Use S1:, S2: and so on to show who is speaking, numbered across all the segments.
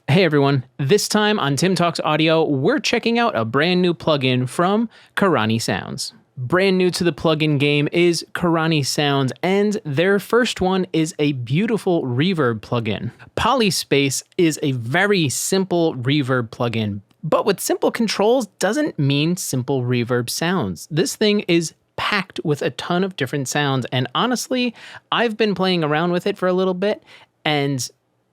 S1: Hey everyone, this time on Tim Talks Audio, we're checking out a brand new plugin from Karanyi Sounds. Brand new to the plugin game is Karanyi Sounds, and their first one is a beautiful reverb plugin. Polyspace is a very simple reverb plugin, but with simple controls doesn't mean simple reverb sounds. This thing is packed with a ton of different sounds, and honestly, I've been playing around with it for a little bit, and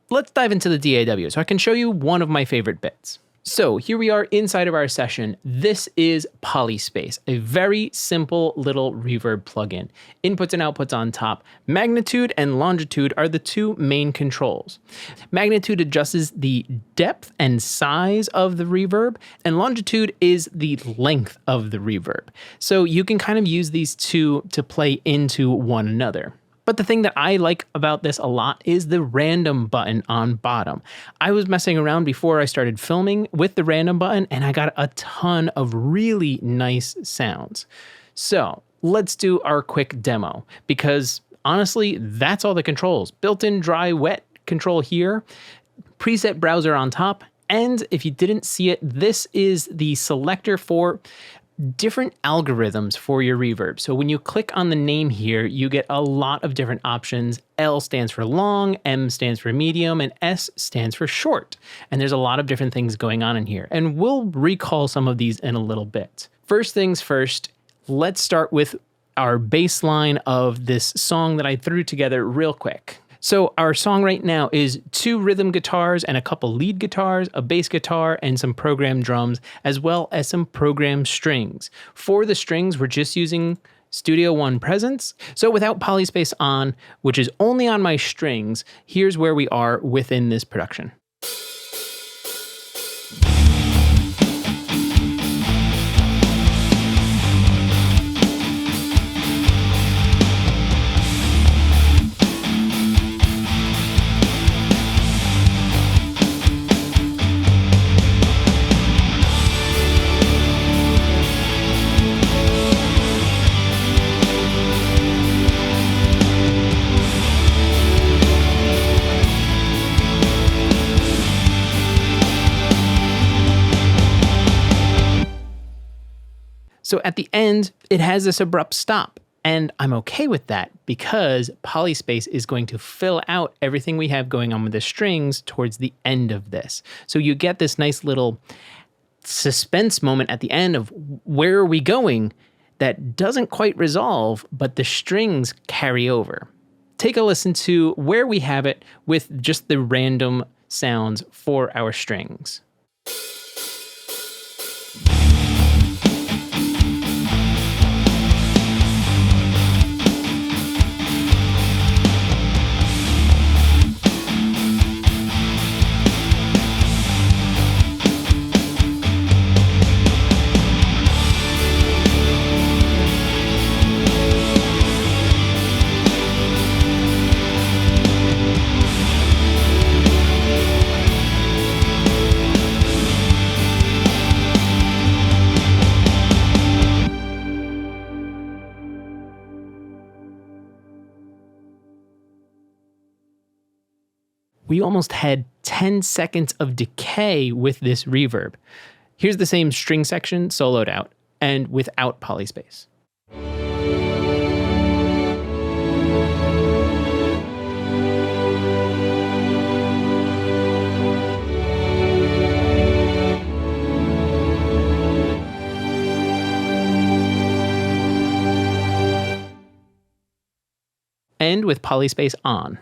S1: let's dive into the DAW so I can show you one of my favorite bits. So here we are inside of our session. This is Polyspace, a very simple little reverb plugin. Inputs and outputs on top. Magnitude and longitude are the two main controls. Magnitude adjusts the depth and size of the reverb, and longitude is the length of the reverb. So you can kind of use these two to play into one another. But the thing that I like about this a lot is the random button on bottom. I was messing around before I started filming with the random button, and I got a ton of really nice sounds. So let's do our quick demo, because honestly, that's all the controls. Built-in dry wet control here, preset browser on top, and if you didn't see it, this is the selector for different algorithms for your reverb. So when you click on the name here, you get a lot of different options. L stands for long, M stands for medium, and S stands for short. And there's a lot of different things going on in here. And we'll recall some of these in a little bit. First things first, let's start with our bass line of this song that I threw together real quick. So our song right now is 2 rhythm guitars and a couple lead guitars, a bass guitar, and some programmed drums, as well as some programmed strings. For the strings, we're just using Studio One presence. So without Polyspace on, which is only on my strings, here's where we are within this production. So at the end, it has this abrupt stop, and I'm okay with that because Polyspace is going to fill out everything we have going on with the strings towards the end of this. So you get this nice little suspense moment at the end of where are we going that doesn't quite resolve, but the strings carry over. Take a listen to where we have it with just the random sounds for our strings. We almost had 10 seconds of decay with this reverb. Here's the same string section soloed out and without Polyspace. And with Polyspace on.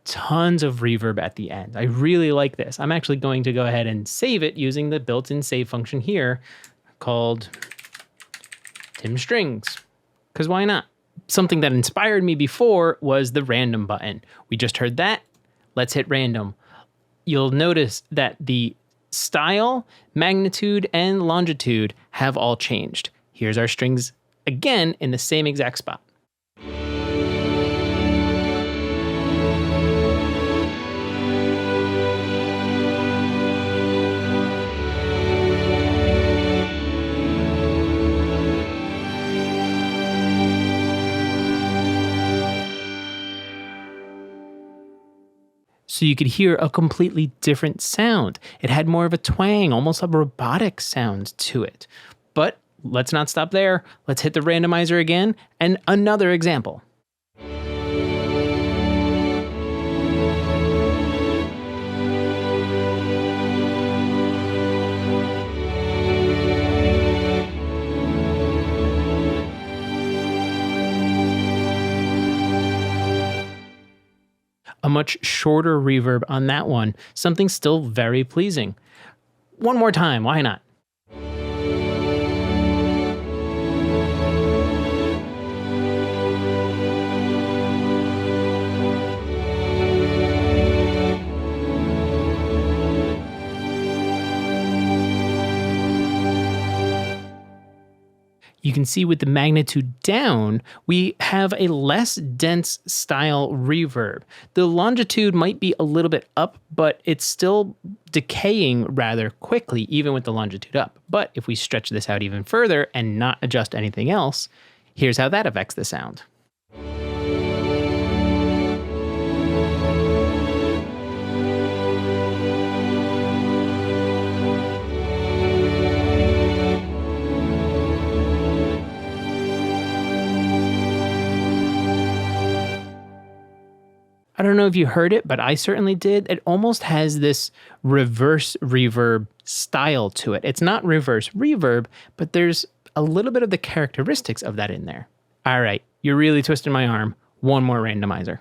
S1: Tons of reverb at the end. I really like this. I'm actually going to go ahead and save it using the built-in save function here called Tim Strings, because why not? Something that inspired me before was the random button. We just heard that. Let's hit random. You'll notice that the style, magnitude, and longitude have all changed. Here's our strings again in the same exact spot. So you could hear a completely different sound. It had more of a twang, almost a robotic sound to it. But let's not stop there. Let's hit the randomizer again and another example. A much shorter reverb on that one, something still very pleasing. One more time, why not? You can see with the magnitude down, we have a less dense style reverb. The longitude might be a little bit up, but it's still decaying rather quickly, even with the longitude up. But if we stretch this out even further and not adjust anything else, here's how that affects the sound. I don't know if you heard it, but I certainly did. It almost has this reverse reverb style to it. It's not reverse reverb, but there's a little bit of the characteristics of that in there. All right, you're really twisting my arm. One more randomizer.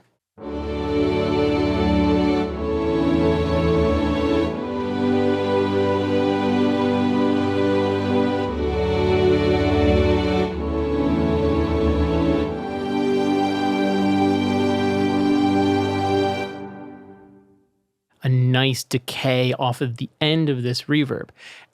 S1: A nice decay off of the end of this reverb.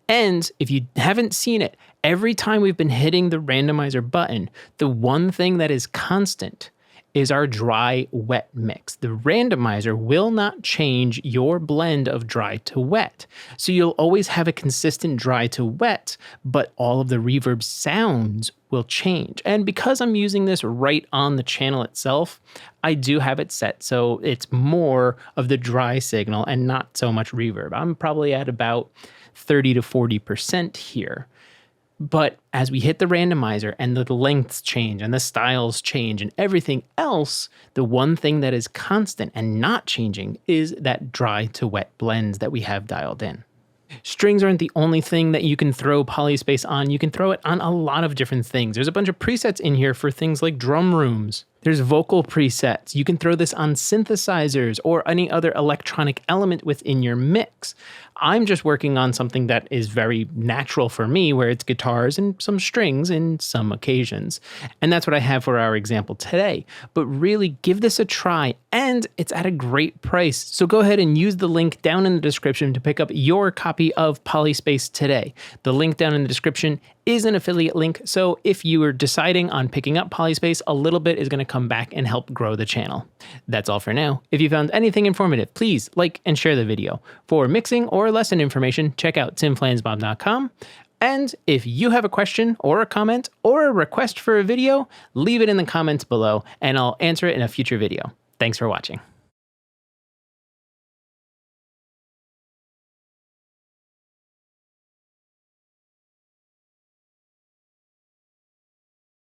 S1: And if you haven't seen it, every time we've been hitting the randomizer button, the one thing that is constant is our dry wet mix. The randomizer will not change your blend of dry to wet. So you'll always have a consistent dry to wet, but all of the reverb sounds will change. And because I'm using this right on the channel itself, I do have it set so it's more of the dry signal and not so much reverb. I'm probably at about 30 to 40% here. But as we hit the randomizer and the lengths change and the styles change and everything else, the one thing that is constant and not changing is that dry to wet blends that we have dialed in. Strings aren't the only thing that you can throw polyspace on. You can throw it on a lot of different things. There's a bunch of presets in here for things like drum rooms. There's vocal presets. You can throw this on synthesizers or any other electronic element within your mix. I'm just working on something that is very natural for me, where it's guitars and some strings in some occasions. And that's what I have for our example today. But really give this a try, and it's at a great price. So go ahead and use the link down in the description to pick up your copy of Polyspace today. The link down in the description is an affiliate link, so if you are deciding on picking up Polyspace, a little bit is going to come back and help grow the channel. That's all for now. If you found anything informative, please like and share the video. For mixing or lesson information, check out timflansbob.com. And if you have a question or a comment or a request for a video, leave it in the comments below and I'll answer it in a future video. Thanks for watching.